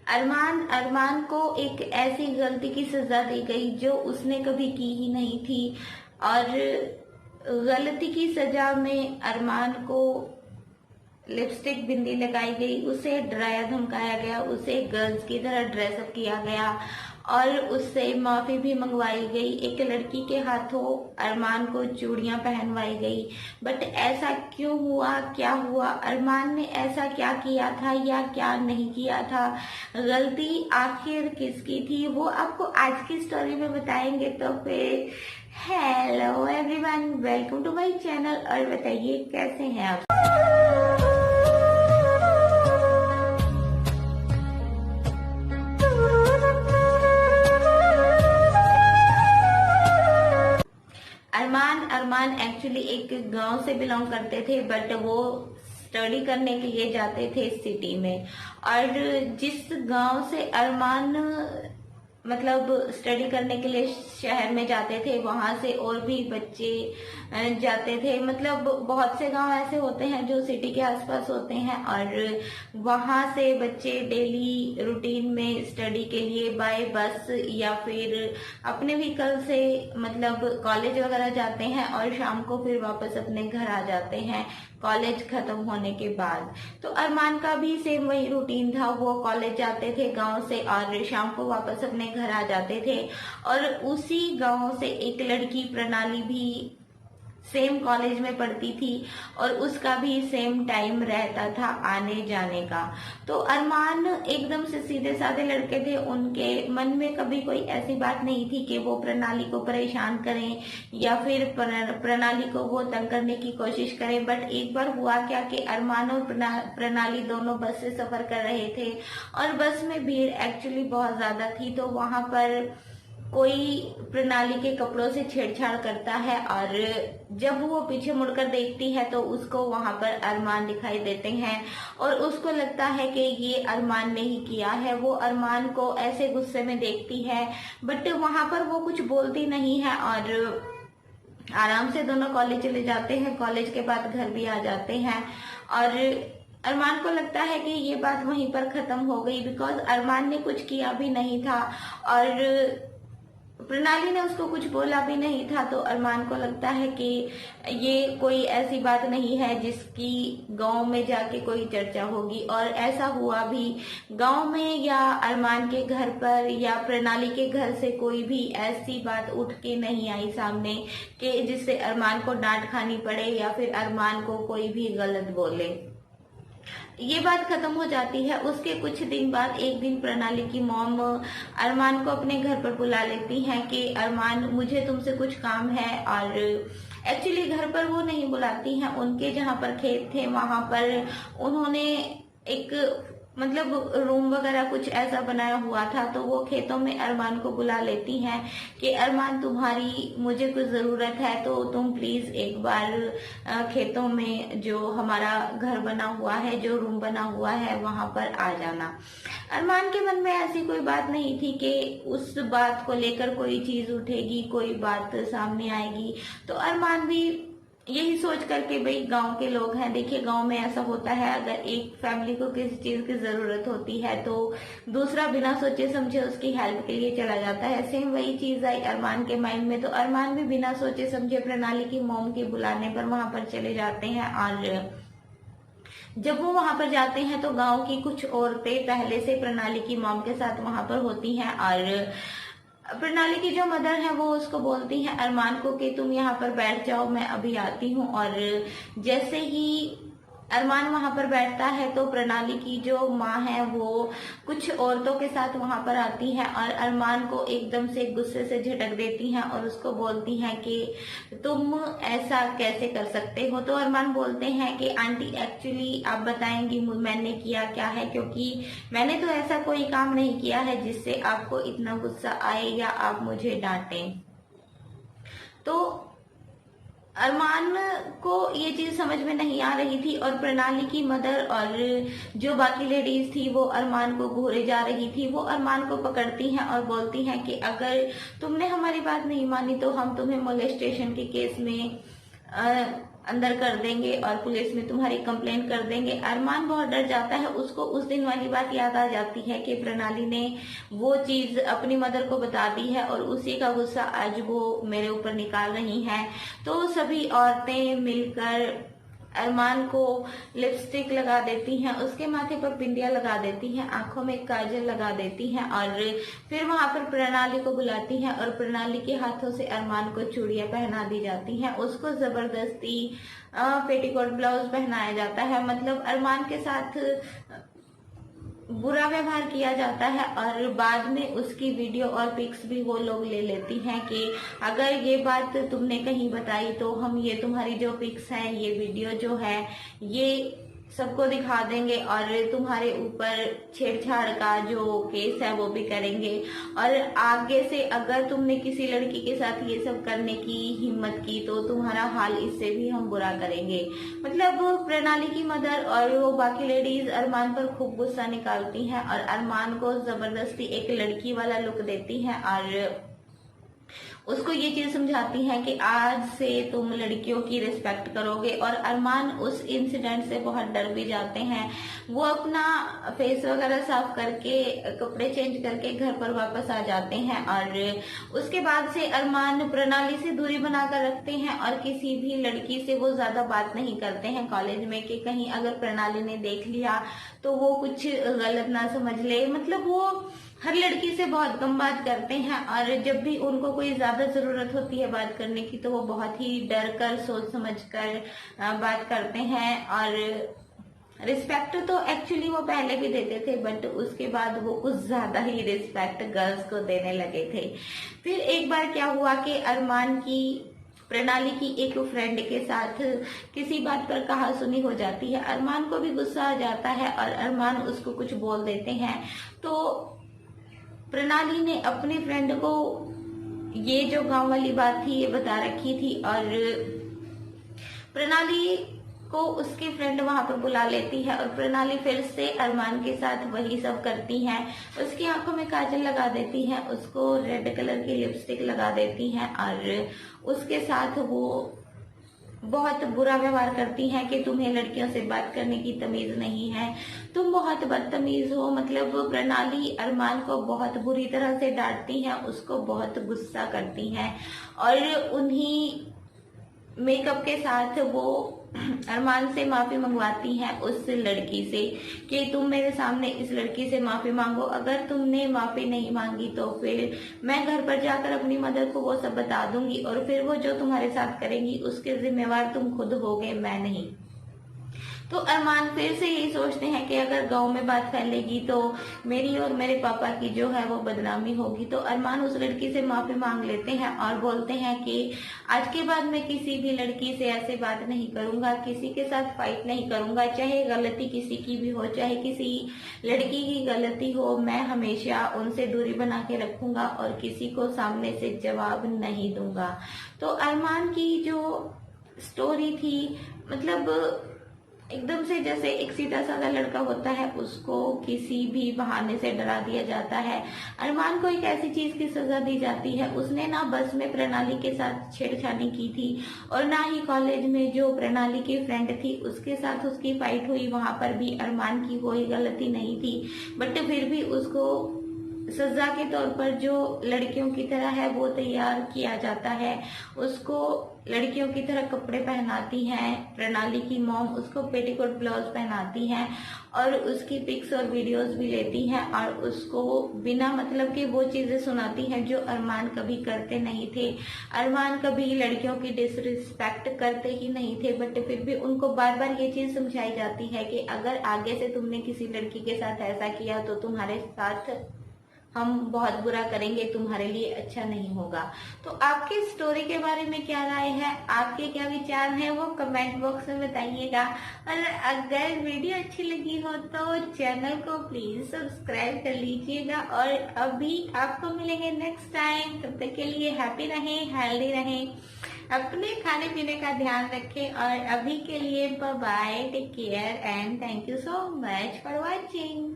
अरमान अरमान को एक ऐसी गलती की सजा दी गई जो उसने कभी की ही नहीं थी। और गलती की सजा में अरमान को लिपस्टिक बिंदी लगाई गई, उसे डराया धमकाया गया, उसे गर्ल्स की तरह ड्रेसअप किया गया और उससे माफी भी मंगवाई गई। एक लड़की के हाथों अरमान को चूड़ियां पहनवाई गई। बट ऐसा क्यों हुआ, क्या हुआ, अरमान ने ऐसा क्या किया था या क्या नहीं किया था, गलती आखिर किसकी थी, वो आपको आज की स्टोरी में बताएंगे। तो फिर hello everyone, welcome to my channel. और बताइए कैसे हैं आप। अरमान एक्चुअली एक गांव से बिलोंग करते थे, बट वो स्टडी करने के लिए जाते थे सिटी में। और जिस गांव से अरमान मतलब स्टडी करने के लिए शहर में जाते थे, वहां से और भी बच्चे जाते थे। मतलब बहुत से गांव ऐसे होते हैं जो सिटी के आसपास होते हैं और वहां से बच्चे डेली रूटीन में स्टडी के लिए बाय बस या फिर अपने व्हीकल से मतलब कॉलेज वगैरह जाते हैं और शाम को फिर वापस अपने घर आ जाते हैं कॉलेज खत्म होने के बाद। तो अरमान का भी सेम वही रूटीन था, वो कॉलेज जाते थे गांव से और शाम को वापस अपने घर आ जाते थे। और उसी गांव से एक लड़की प्रणाली भी सेम कॉलेज में पढ़ती थी और उसका भी सेम टाइम रहता था आने जाने का। तो अरमान एकदम से सीधे साधे लड़के थे, उनके मन में कभी कोई ऐसी बात नहीं थी कि वो प्रणाली को परेशान करें या फिर प्रणाली को वो तंग करने की कोशिश करें। बट एक बार हुआ क्या कि अरमान और प्रणाली दोनों बस से सफर कर रहे थे और बस में भीड़ एक्चुअली बहुत ज्यादा थी। तो वहां पर कोई प्रणाली के कपड़ों से छेड़छाड़ करता है और जब वो पीछे मुड़कर देखती है तो उसको वहां पर अरमान दिखाई देते हैं और उसको लगता है कि ये अरमान ने ही किया है। वो अरमान को ऐसे गुस्से में देखती है बट वहां पर वो कुछ बोलती नहीं है और आराम से दोनों कॉलेज चले जाते हैं। कॉलेज के बाद घर भी आ जाते हैं और अरमान को लगता है कि ये बात वहीं पर खत्म हो गई, बिकॉज अरमान ने कुछ किया भी नहीं था और प्रणाली ने उसको कुछ बोला भी नहीं था। तो अरमान को लगता है कि ये कोई ऐसी बात नहीं है जिसकी गांव में जाके कोई चर्चा होगी। और ऐसा हुआ भी, गांव में या अरमान के घर पर या प्रणाली के घर से कोई भी ऐसी बात उठ के नहीं आई सामने कि जिससे अरमान को डांट खानी पड़े या फिर अरमान को कोई भी गलत बोले। ये बात खत्म हो जाती है। उसके कुछ दिन बाद एक दिन प्रणाली की मॉम अरमान को अपने घर पर बुला लेती हैं कि अरमान मुझे तुमसे कुछ काम है। और एक्चुअली घर पर वो नहीं बुलाती हैं, उनके जहाँ पर खेत थे वहां पर उन्होंने एक मतलब रूम वगैरह कुछ ऐसा बनाया हुआ था। तो वो खेतों में अरमान को बुला लेती हैं कि अरमान तुम्हारी मुझे कुछ जरूरत है तो तुम प्लीज एक बार खेतों में जो हमारा घर बना हुआ है, जो रूम बना हुआ है वहां पर आ जाना। अरमान के मन में ऐसी कोई बात नहीं थी कि उस बात को लेकर कोई चीज उठेगी, कोई बात सामने आएगी। तो अरमान भी यही सोच करके, भाई गांव के लोग हैं, देखिए गांव में ऐसा होता है, अगर एक फैमिली को किसी चीज की जरूरत होती है तो दूसरा बिना सोचे समझे उसकी हेल्प के लिए चला जाता है। सेम वही चीज आई अरमान के माइंड में। तो अरमान भी बिना सोचे समझे प्रणाली की मॉम के बुलाने पर वहां पर चले जाते हैं। और जब वो वहां पर जाते हैं तो गांव की कुछ औरतें पहले से प्रणाली की मॉम के साथ वहां पर होती हैं और प्रणाली की जो मदर है वो उसको बोलती है अरमान को कि तुम यहाँ पर बैठ जाओ, मैं अभी आती हूँ। और जैसे ही अरमान वहां पर बैठता है तो प्रणाली की जो माँ है वो कुछ औरतों के साथ वहां पर आती है और अरमान को एकदम से गुस्से से झटक देती हैं और उसको बोलती हैं कि तुम ऐसा कैसे कर सकते हो। तो अरमान बोलते हैं कि आंटी एक्चुअली आप बताएंगी मैंने किया क्या है, क्योंकि मैंने तो ऐसा कोई काम नहीं किया है जिससे आपको इतना गुस्सा आए या आप मुझे डांटें। तो अरमान को ये चीज समझ में नहीं आ रही थी और प्रणाली की मदर और जो बाकी लेडीज थी वो अरमान को घूरे जा रही थी। वो अरमान को पकड़ती हैं और बोलती हैं कि अगर तुमने हमारी बात नहीं मानी तो हम तुम्हें मोलेस्टेशन के केस में अंदर कर देंगे और पुलिस में तुम्हारी कंप्लेंट कर देंगे। अरमान बहुत डर जाता है, उसको उस दिन वाली बात याद आ जाती है कि प्रणाली ने वो चीज अपनी मदर को बता दी है और उसी का गुस्सा आज वो मेरे ऊपर निकाल रही हैं। तो सभी औरतें मिलकर अरमान को लिपस्टिक लगा देती हैं, उसके माथे पर बिंदिया लगा देती हैं, आंखों में काजल लगा देती हैं और फिर वहां पर प्रणाली को बुलाती हैं और प्रणाली के हाथों से अरमान को चूड़ियां पहना दी जाती हैं। उसको जबरदस्ती पेटीकोट ब्लाउज पहनाया जाता है, मतलब अरमान के साथ बुरा व्यवहार किया जाता है। और बाद में उसकी वीडियो और पिक्स भी वो लोग ले लेती हैं कि अगर ये बात तुमने कहीं बताई तो हम ये तुम्हारी जो पिक्स हैं, ये वीडियो जो है, ये सबको दिखा देंगे और तुम्हारे ऊपर छेड़छाड़ का जो केस है वो भी करेंगे। और आगे से अगर तुमने किसी लड़की के साथ ये सब करने की हिम्मत की तो तुम्हारा हाल इससे भी हम बुरा करेंगे। मतलब प्रणाली की मदर और वो बाकी लेडीज अरमान पर खूब गुस्सा निकालती हैं और अरमान को जबरदस्ती एक लड़की वाला लुक देती हैं और उसको ये चीज समझाती हैं कि आज से तुम लड़कियों की रिस्पेक्ट करोगे। और अरमान उस इंसिडेंट से बहुत डर भी जाते हैं। वो अपना फेस वगैरह साफ करके कपड़े चेंज करके घर पर वापस आ जाते हैं और उसके बाद से अरमान प्रणाली से दूरी बनाकर रखते हैं और किसी भी लड़की से वो ज्यादा बात नहीं करते हैं कॉलेज में कि कहीं अगर प्रणाली ने देख लिया तो वो कुछ गलत ना समझ ले। मतलब वो हर लड़की से बहुत कम बात करते हैं और जब भी उनको कोई ज्यादा जरूरत होती है बात करने की तो वो बहुत ही डर कर सोच समझ कर बात करते हैं। और रिस्पेक्ट तो एक्चुअली वो पहले भी देते थे बट उसके बाद वो कुछ ज्यादा ही रिस्पेक्ट गर्ल्स को देने लगे थे। फिर एक बार क्या हुआ कि अरमान की प्रणाली की एक फ्रेंड के साथ किसी बात पर कहासुनी हो जाती है। अरमान को भी गुस्सा आ जाता है और अरमान उसको कुछ बोल देते हैं। तो प्रणाली ने अपने फ्रेंड को ये जो गांव वाली बात थी ये बता रखी थी और प्रणाली को उसकी फ्रेंड वहां पर बुला लेती है और प्रणाली फिर से अरमान के साथ वही सब करती हैं। उसकी आंखों में काजल लगा देती हैं, उसको रेड कलर की लिपस्टिक लगा देती हैं और उसके साथ वो बहुत बुरा व्यवहार करती हैं कि तुम्हें लड़कियों से बात करने की तमीज नहीं है, तुम बहुत बदतमीज हो। मतलब प्रणाली अरमान को बहुत बुरी तरह से डांटती हैं, उसको बहुत गुस्सा करती हैं और उन्हीं मेकअप के साथ वो अरमान से माफी मंगवाती हैं उस लड़की से कि तुम मेरे सामने इस लड़की से माफी मांगो, अगर तुमने माफी नहीं मांगी तो फिर मैं घर पर जाकर अपनी मदर को वो सब बता दूंगी और फिर वो जो तुम्हारे साथ करेंगी उसके जिम्मेवार तुम खुद होगे, मैं नहीं। तो अरमान फिर से यही सोचते हैं कि अगर गांव में बात फैलेगी तो मेरी और मेरे पापा की जो है वो बदनामी होगी। तो अरमान उस लड़की से माफी मांग लेते हैं और बोलते हैं कि आज के बाद मैं किसी भी लड़की से ऐसे बात नहीं करूंगा, किसी के साथ फाइट नहीं करूंगा, चाहे गलती किसी की भी हो, चाहे किसी लड़की की गलती हो, मैं हमेशा उनसे दूरी बना के रखूंगा और किसी को सामने से जवाब नहीं दूंगा। तो अरमान की जो स्टोरी थी मतलब एकदम से जैसे एक सीधा साधा लड़का होता है उसको किसी भी बहाने से डरा दिया जाता है। अरमान को एक ऐसी चीज की सजा दी जाती है, उसने ना बस में प्रणाली के साथ छेड़छाड़ी की थी और ना ही कॉलेज में जो प्रणाली की फ्रेंड थी उसके साथ उसकी फाइट हुई, वहां पर भी अरमान की कोई गलती नहीं थी। बट फिर भी उसको सजा के तौर पर जो लड़कियों की तरह है वो तैयार किया जाता है, उसको लड़कियों की तरह कपड़े पहनाती हैं प्रणाली की मॉम, उसको पेटीकोट ब्लाउज पहनाती हैं और उसकी पिक्स और वीडियोस भी लेती हैं और उसको बिना मतलब के वो चीजें सुनाती हैं जो अरमान कभी करते नहीं थे। अरमान कभी लड़कियों की डिसरिस्पेक्ट करते ही नहीं थे बट फिर भी उनको बार बार ये चीज समझाई जाती है कि अगर आगे से तुमने किसी लड़की के साथ ऐसा किया तो तुम्हारे साथ हम बहुत बुरा करेंगे, तुम्हारे लिए अच्छा नहीं होगा। तो आपकी स्टोरी के बारे में क्या राय है, आपके क्या विचार हैं वो कमेंट बॉक्स में बताइएगा। और अगर वीडियो अच्छी लगी हो तो चैनल को प्लीज सब्सक्राइब कर लीजिएगा और अभी आपको मिलेंगे नेक्स्ट टाइम। तब तक के लिए हैप्पी रहें, हेल्दी रहें, अपने खाने पीने का ध्यान रखें और अभी के लिए bye bye, take care and thank you so much for watching.